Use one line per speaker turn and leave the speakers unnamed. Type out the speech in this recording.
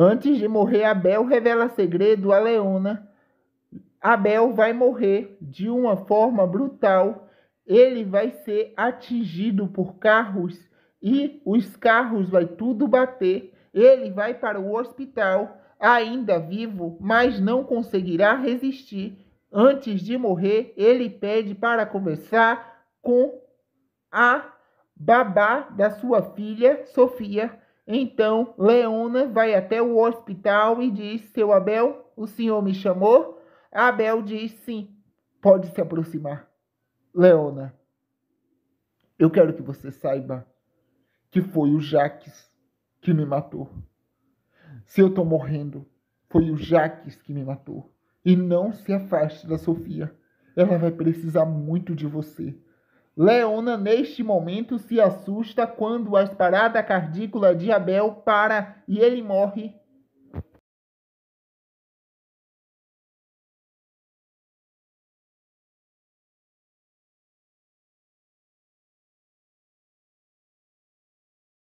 Antes de morrer, Abel revela segredo a Leona. Abel vai morrer de uma forma brutal. Ele vai ser atingido por carros e os carros vai tudo bater. Ele vai para o hospital, ainda vivo, mas não conseguirá resistir. Antes de morrer, ele pede para conversar com a babá da sua filha, Sofia. Então, Leona vai até o hospital e diz: Seu Abel, o senhor me chamou? Abel diz: Sim, pode se aproximar. Leona, eu quero que você saiba que foi o Jaques que me matou. Se eu tô morrendo, foi o Jaques que me matou. E não se afaste da Sofia. Ela vai precisar muito de você. Leona, neste momento, se assusta quando a parada cardíaca de Abel para e ele morre